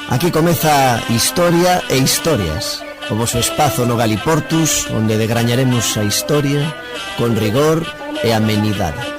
Aquí comeza Historia e Historias, o voso espazo no Galiportus, onde degrañaremos a historia con rigor e amenidade.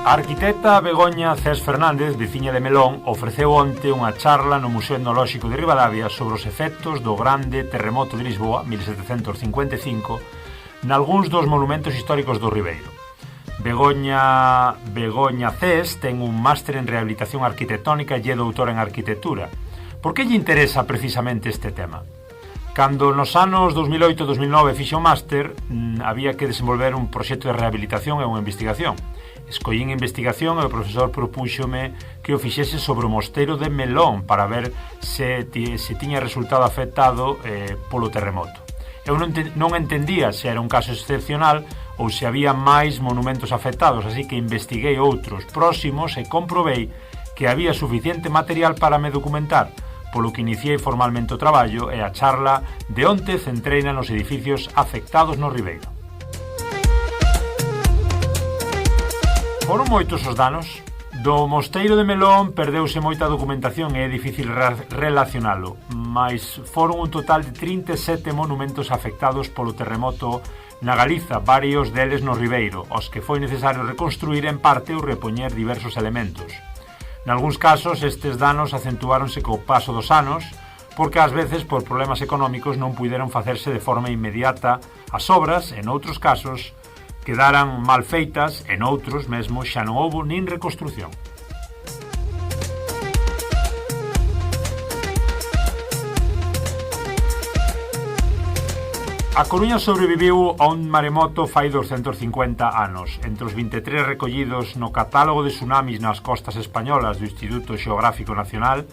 A arquitecta Begoña Cés Fernández, veciña de Melón, ofreceu onte unha charla no Museo Etnolóxico de Ribadavia sobre os efectos do grande terremoto de Lisboa, 1755, nalgúns dos monumentos históricos do Ribeiro. Begoña Cés ten un máster en rehabilitación arquitectónica e é doutora en arquitectura. Por que lle interesa precisamente este tema? Cando nos anos 2008-2009 fixo o máster, había que desenvolver un proxecto de rehabilitación e unha investigación. Escollín a investigación e o profesor propúxome que o fixese sobre o mosteiro de Melón para ver se tiña resultado afectado polo terremoto. Eu non entendía se era un caso excepcional ou se había máis monumentos afectados, así que investiguei outros próximos e comprobei que había suficiente material para me documentar, polo que iniciei formalmente o traballo e a charla de onte centreina nos edificios afectados no Ribeiro. Foron moitos os danos. Do mosteiro de Melón perdeuse moita documentación e é difícil relacionalo, mas foron un total de 37 monumentos afectados polo terremoto na Galiza, varios deles no Ribeiro, aos que foi necesario reconstruir en parte ou repoñer diversos elementos. Nalgúns casos, estes danos acentuáronse co paso dos anos, porque ás veces, por problemas económicos, non puideron facerse de forma inmediata as obras, en outros casos, quedaran mal feitas, en outros mesmo xa non houbo nin reconstrución. A Coruña sobreviviu a un maremoto fai 250 anos. Entre os 23 recollidos no catálogo de tsunamis nas costas españolas do Instituto Xeográfico Nacional,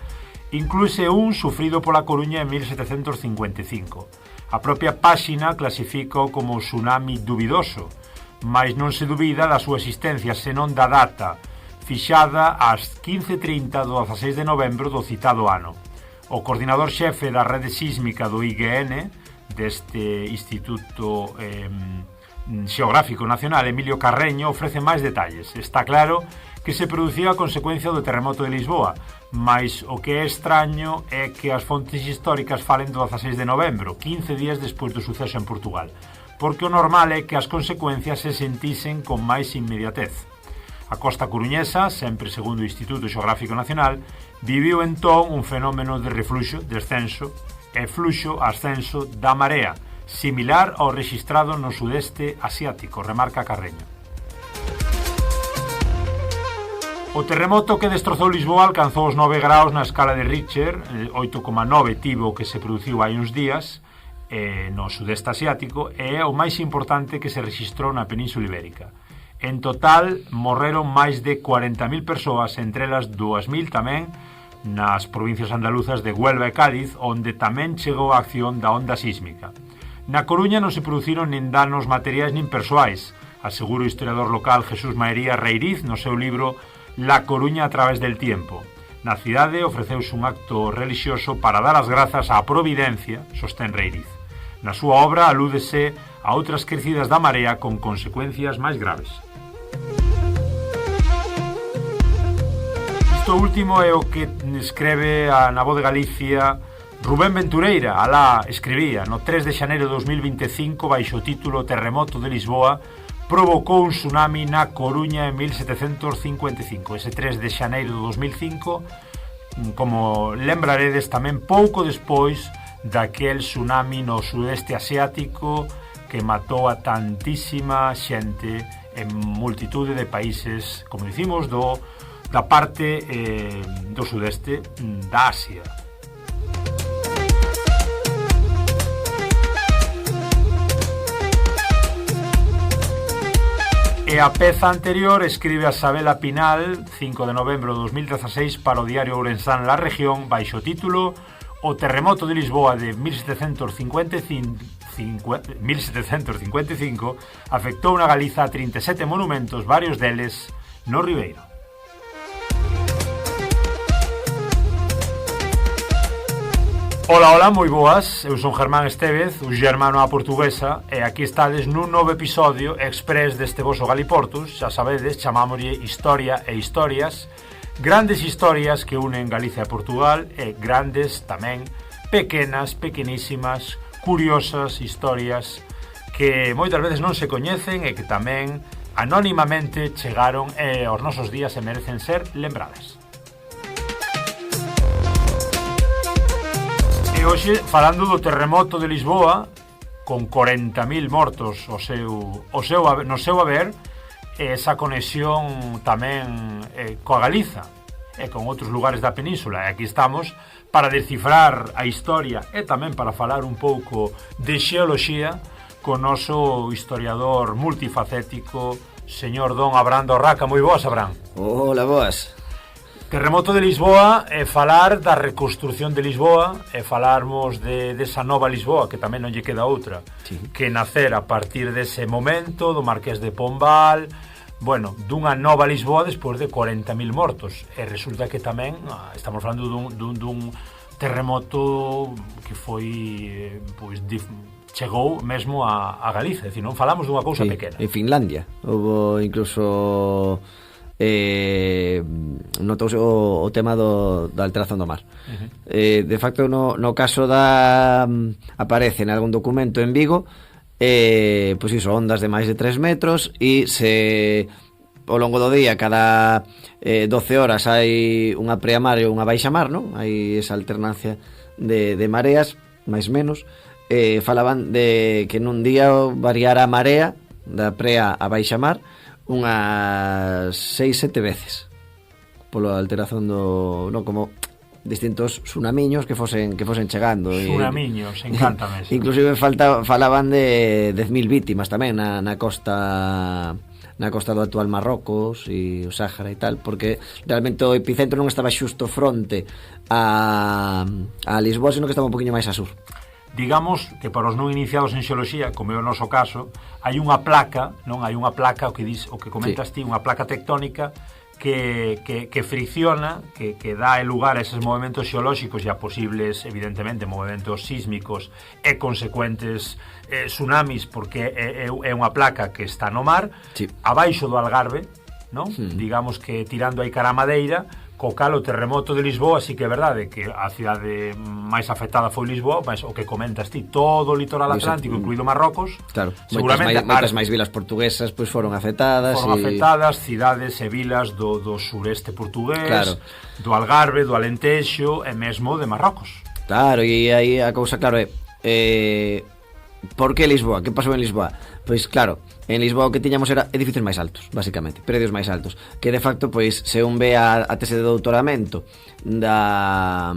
inclúese un sufrido pola Coruña en 1755. A propia páxina clasificou como tsunami dubidoso, mais non se dubida da súa existencia senón da data, fixada ás 15:30 do 16 de novembro do citado ano. O coordinador xefe da rede sísmica do IGN, deste Instituto Xeográfico Nacional, Emilio Carreño, ofrece máis detalles. Está claro que se producía a consecuencia do terremoto de Lisboa, mas o que é extraño é que as fontes históricas falen do 16 de novembro, 15 días despois do suceso en Portugal, porque o normal é que as consecuencias se sentisen con máis inmediatez. A costa coruñesa, sempre segundo o Instituto Xeográfico Nacional, viviu entón un fenómeno de refluxo, descenso e fluxo-ascenso da marea, similar ao rexistrado no sudeste asiático, remarca Carreño. O terremoto que destrozou Lisboa alcanzou os 9 graus na escala de Richter, 8,9 tivo que se produciu hai uns días, no sudeste asiático, é o máis importante que se rexistrou na Península Ibérica. En total, morreron máis de 40.000 persoas, entre elas 2.000 tamén nas provincias andaluzas de Huelva e Cádiz, onde tamén chegou a acción da onda sísmica. Na Coruña non se produciron nin danos materiais nin persoais, asegura o historiador local Jesús Maería Reiriz no seu libro La Coruña a través del tiempo. Na cidade ofreceuse un acto relixioso para dar as grazas á providencia, sostén Reiriz. Na súa obra alúdese a outras crecidas da marea con consecuencias máis graves. Isto último é o que escreve na Voz de Galicia Rubén Ventureira. Alá escribía: no 3 de xaneiro de 2025, baixo o título Terremoto de Lisboa, provocou un tsunami na Coruña en 1755. Ese 3 de xaneiro de 2005, como lembraredes, tamén pouco despois daquel tsunami no sudeste asiático que matou a tantísima xente en multitude de países, como dicimos, da parte do sudeste da Asia. E a peza anterior escribe a Sabela Pinal, 5 de novembro de 2016, para o diario ourensán La Región, baixo título O terremoto de Lisboa de 1755 1755 afectou na Galiza a 37 monumentos, varios deles no Ribeiro. Ola, moi boas, eu son Germán Estévez, o xermano á portuguesa, e aquí estades nun novo episodio express deste voso Galiportus. Xa sabedes, chamámoslle Historia e Historias, grandes historias que unen Galicia e Portugal, e grandes tamén, pequenas, pequenísimas, curiosas historias que moitas veces non se coñecen e que tamén anónimamente chegaron aos nosos días e merecen ser lembradas. E hoxe, falando do terremoto de Lisboa, con 40.000 mortos no seu haber, esa conexión tamén coa Galiza e con outros lugares da península. E aquí estamos para descifrar a historia e tamén para falar un pouco de xeoloxía con noso historiador multifacético, señor Don Abraham Dorraca. Moi boas, Abraham. Hola, boas. Terremoto de Lisboa é falar da reconstrucción de Lisboa, é falarmos desa nova Lisboa, que tamén non lle queda outra, sí, que nacer a partir dese momento do Marqués de Pombal, bueno, dunha nova Lisboa despois de 40.000 mortos. E resulta que tamén estamos falando dun terremoto que foi chegou mesmo a Galicia, é dicir, non falamos dunha cousa pequena. En Finlandia houve incluso notouse o tema da alteración do mar. De facto no caso aparece en algún documento en Vigo pois iso, ondas de máis de 3 metros e se ao longo do día cada 12 horas hai unha preamar e unha baixamar, non? Hai esa alternancia de mareas máis menos. Falaban de que nun día variara a marea da prea a baixamar unhas 6-7 veces pola alteración como distintos tsunamiños que fosen chegando. Tsunamiños, encántame eso. Inclusive falaban de 10.000 vítimas tamén na costa do actual Marrocos e o Sáhara e tal, porque realmente o epicentro non estaba xusto fronte a Lisboa, sino que estaba un poquinho máis a sur. Digamos que para os non iniciados en xeoloxía, como é o noso caso, hai unha placa, non? Hai unha placa, o que comentas ti, unha placa tectónica que fricciona, que dá lugar a eses movimentos xeolóxicos e a posibles, evidentemente, movimentos sísmicos e consecuentes tsunamis, porque é unha placa que está no mar, sí, abaixo do Algarve, non? Digamos que tirando aí cara a Madeira, co cal o terremoto de Lisboa sí que é verdade que a cidade máis afectada foi Lisboa, mas o que comentas ti, todo o litoral atlántico, incluído Marrocos, claro, seguramente moitas máis vilas portuguesas pois foron afectadas, cidades e vilas do sureste portugués, claro, do Algarve, do Alentexo e mesmo de Marrocos. Claro, e aí a cousa, claro, por que Lisboa? Que pasou en Lisboa? Pois claro, en Lisboa o que tiñamos era edificios máis altos, basicamente, predios máis altos, que de facto, pois, se un ve a tese de doutoramento da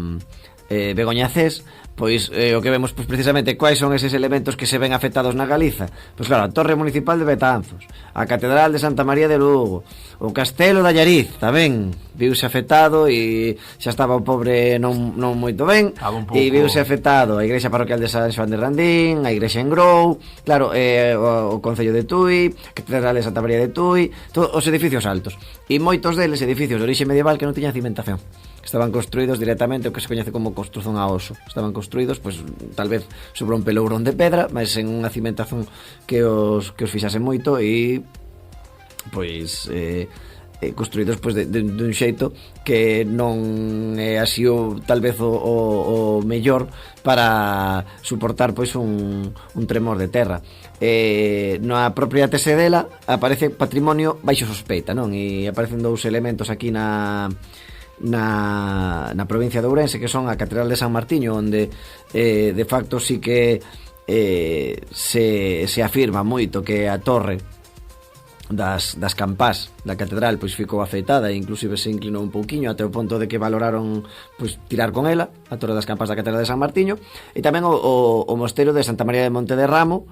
Begoña Cés, pois o que vemos pois, precisamente quais son eses elementos que se ven afectados na Galiza. Pois claro, a Torre Municipal de Betanzos, a Catedral de Santa María de Lugo, o Castelo de Allariz tamén viuse afectado e xa estaba o pobre non moito ben, e viuse afectado a Igrexa Parroquial de San Xoán de Randín, a Igrexa en Grou, claro, o Concello de Tui, a Catedral de Santa María de Tui, todos os edificios altos, e moitos deles edificios de orixe medieval que non tiñan cimentación, estaban construídos directamente o que se coñece como construción a oso. Estaban construídos, pois, tal vez sobre un pelourón de pedra, mas en unha cimentación que os fixase moito e pois construídos pois dun xeito que non é así tal vez o mellor para suportar pois un tremor de terra. Na propia tese dela aparece patrimonio baixo sospeita, non? E aparecen dous elementos aquí na provincia de Ourense, que son a Catedral de San Martiño, onde de facto sí que se afirma moito que a torre das campás da catedral pois ficou afeitada e inclusive se inclinou un pouquiño até o punto de que valoraron pois tirar con ela a torre das campás da catedral de San Martiño, e tamén o mosteiro de Santa María de Monte de Ramo,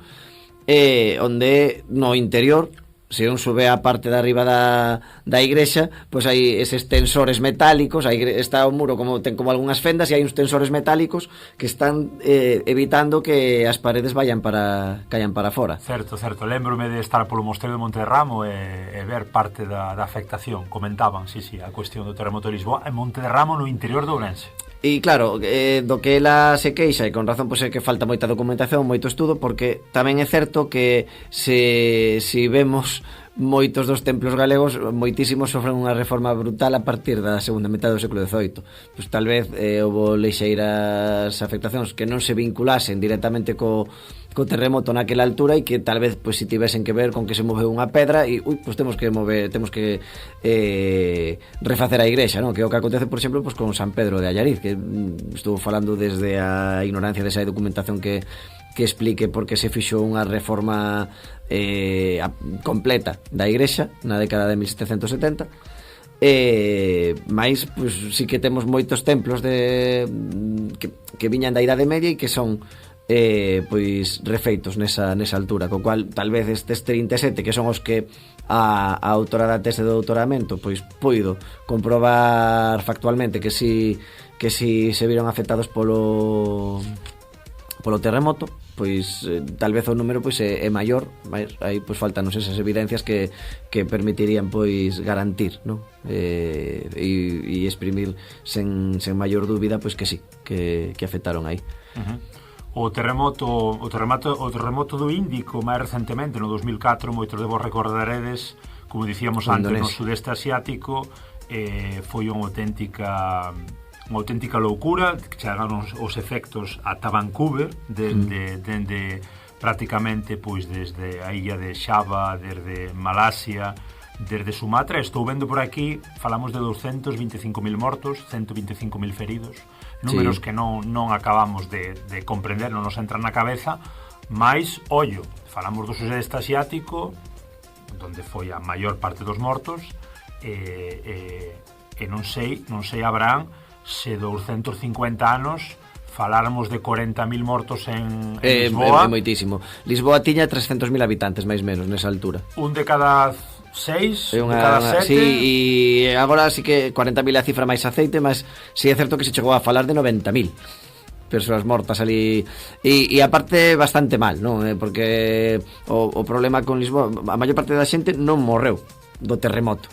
onde no interior se un sube a parte de arriba da igrexa, pois hai eses tensores metálicos, está o muro ten como algunhas fendas e hai uns tensores metálicos que están evitando que as paredes cayan para fora. Certo, lembrome de estar polo Mosteiro de Monterramo e ver parte da afectación. Comentaban, sí, a cuestión do terremoto de Lisboa en Monterramo, no interior de Ourense. E claro, do que ela se queixa, e con razón pois é que falta moita documentación, moito estudo, porque tamén é certo que se vemos moitos dos templos galegos, moitísimos sofren unha reforma brutal a partir da segunda metade do século XVIII. Pois tal vez houve lixeiras afectacións que non se vinculasen directamente co terremoto naquela altura e que tal vez pois si tivesen que ver con que se moveu unha pedra e pois temos que refacer a igrexa, non? Que é o que acontece, por exemplo, pois con San Pedro de Allariz, que estou falando desde a ignorancia desa documentación que explique por que se fixo unha reforma completa da igrexa na década de 1770. Mais pois sí que temos moitos templos que viñan da Idade Media e que son pois refeitos nesa altura, co cual tal vez estes 37 que son os que a autora da tese de doutoramento pois poido comprobar factualmente que si se viron afectados polo terremoto, pois tal vez o número pois é maior, mas aí pois faltanos esas evidencias que permitirían pois garantir, non? E exprimir sen maior dúbida pois que sí, que afectaron aí. O terremoto do Índico máis recentemente no 2004, moitos de vos recordaredes, como dicíamos antes, no sudeste asiático, foi unha auténtica loucura, que chegaron os efectos ata Vancouver, dende prácticamente pois desde a illa de Xava, desde Malasia, desde Sumatra. Estou vendo por aquí, falamos de 225.000 mortos, 125.000 feridos, números que non acabamos de comprender, non nos entran na cabeza, mas, ollo, falamos do sudeste asiático, onde foi a maior parte dos mortos, e non sei, Abraham, se 250 anos faláramos de 40.000 mortos en Lisboa. É moitísimo. Lisboa tiña 300.000 habitantes, máis menos, nesa altura. Un de cada 6, de cada 7. Sí, e agora sí que 40.000 é a cifra máis aceite, mas sí é certo que se chegou a falar de 90.000 persoas mortas ali, e aparte bastante mal, non? Porque o problema con Lisboa, a maior parte da xente non morreu do terremoto.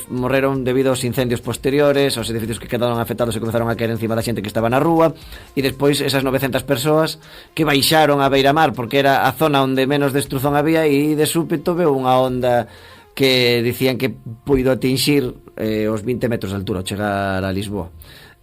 Morreron debido aos incendios posteriores, aos edificios que quedaron afectados e comezaron a caer encima da xente que estaba na rúa, e despois esas 900 persoas que baixaron a beiramar porque era a zona onde menos destruzón había, e de súpeto veu unha onda que dicían que puido atinxir os 20 metros de altura ao chegar a Lisboa.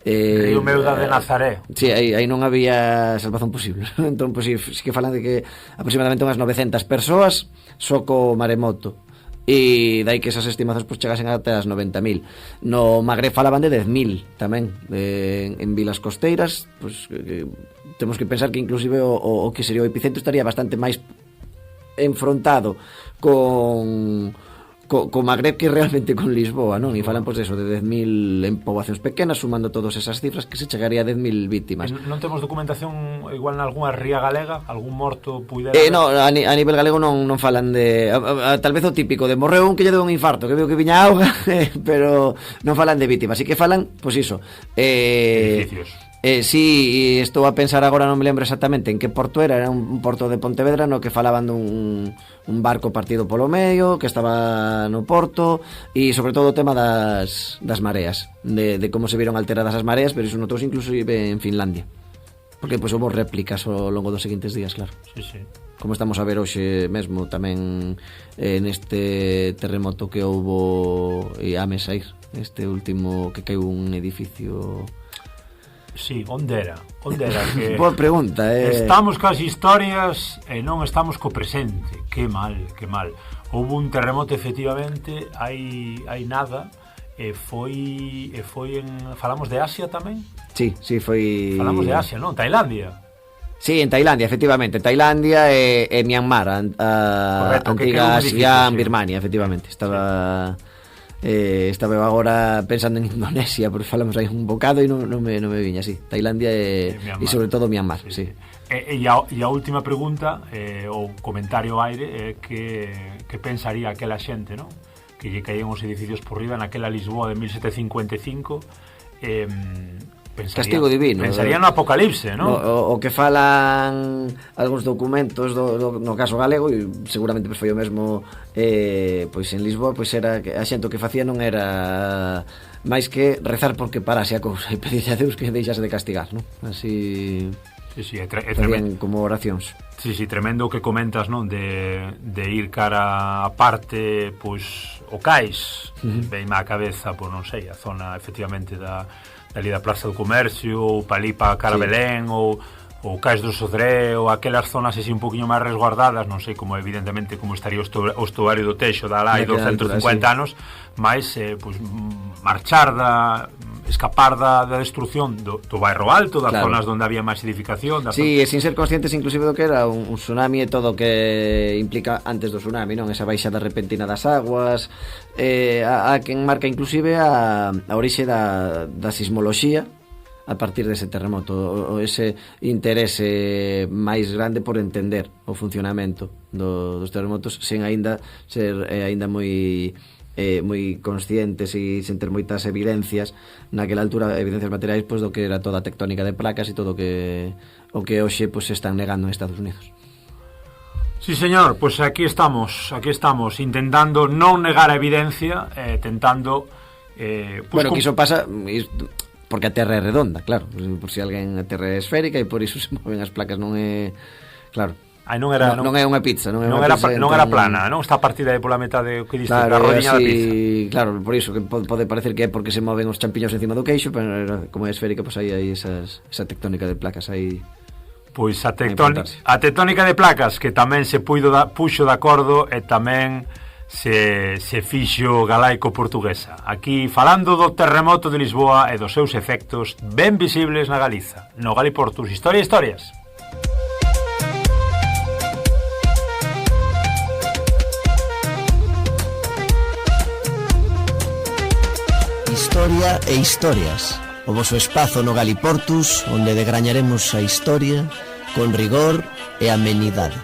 Río Meuda de Nazaré. Sí, aí non había salvación posible. Entón, pois, sí que falan de que aproximadamente unhas 900 persoas só co maremoto, e dai que esas estimacións pois chegasen até as 90.000. No Magreb falaban de 10.000 tamén, en vilas costeiras. Pois temos que pensar que inclusive o que sería o epicentro estaría bastante máis enfrontado con Magreb que realmente con Lisboa, non? E falan pois eso, de 10.000 en poboacións pequenas, sumando todas esas cifras, que se chegaría a 10.000 vítimas. Non temos documentación igual en algunha ría galega? Algún morto puidera? No, a nivel galego non falan de... tal vez o típico de morreu un que lle deu un infarto, que veo que viña auga, pero non falan de vítimas. Así que falan, pois iso, edificios. Sí, estou a pensar agora, non me lembro exactamente en que porto era un porto de Pontevedra no que falaban dun barco partido polo medio que estaba no porto, e sobre todo o tema das mareas, de como se viron alteradas as mareas, pero iso notouse inclusive en Finlandia, porque pois houve réplicas ao longo dos seguintes días, claro. Sí, sí. Como estamos a ver hoxe mesmo tamén neste terremoto que houbo a Mesair, este último que caiu un edificio. Sí, onde era? Que boa pregunta, Estamos cas historias e non estamos co presente. Que mal. Houve un terremoto efectivamente hai nada, e foi falamos de Asia tamén? Sí, foi. Falamos de Asia, non? Tailandia. Sí, en Tailandia, efectivamente. Tailandia e Myanmar, a antiga Asia, Birmania, efectivamente. Estaba agora pensando en Indonesia, porque falamos aí un bocado e non me viña, sí. Tailandia e sobre todo Myanmar, sí. E a última pregunta, o comentario ao aire, é que pensaría aquela xente, non? Que lle caían os edificios por riba naquela Lisboa de 1755, Castigo divino. Pensaría no apocalipse, non? O que falan algúns documentos no caso galego, e seguramente foi o mesmo pois en Lisboa, pois era que a xente o que facía non era máis que rezar porque parase a cousa e pedirle a Deus que deixase de castigar, non? Así Sí, facían como oracións. Sí, tremendo o que comentas, non? De ir cara a parte, pois, o cais, veime á cabeza, pois non sei, a zona efectivamente ali da Plaza do Comercio, ou palipa cara a Belén, ou Cais do Sodré, ou aquelas zonas así un poquinho máis resguardadas, non sei como evidentemente como estaría o estuario do Teixo da Alai 250 anos, máis pois, marchar escapar da destrucción do bairro alto, das zonas onde había máis edificación. Sí, e sin ser conscientes inclusive do que era un tsunami e todo o que implica antes do tsunami, non? Esa baixada repentina das aguas, a quen marca inclusive a orixe da sismoloxía a partir dese terremoto, o ese interese máis grande por entender o funcionamento dos terremotos sen aínda ser aínda moi conscientes e sen ter moitas evidencias naquela altura, evidencias materiais, pois do que era toda a tectónica de placas e todo o que hoxe pois se están negando en Estados Unidos. Sí, señor, pois aquí estamos intentando non negar a evidencia, tentando bueno, que iso pasa porque a Terra é redonda, claro, por si alguén a Terra é esférica e por iso se moven as placas, non é, claro. Non é unha pizza, non era plana, non? Está partida aí pola metade que diste, claro, a rodiña da pizza. Claro, por iso que pode parecer que é porque se moven os champiñóns encima do queixo, pero como é esférica, pois aí hai esa tectónica de placas aí. Pois a tectónica de placas que tamén se puxo de acordo e tamén se fixo galaico-portuguesa. Aquí falando do terremoto de Lisboa e dos seus efectos ben visibles na Galiza. No Galiportus, historia e historias. Historia e historias. O voso espazo no Galiportus, onde degrañaremos a historia con rigor e amenidade.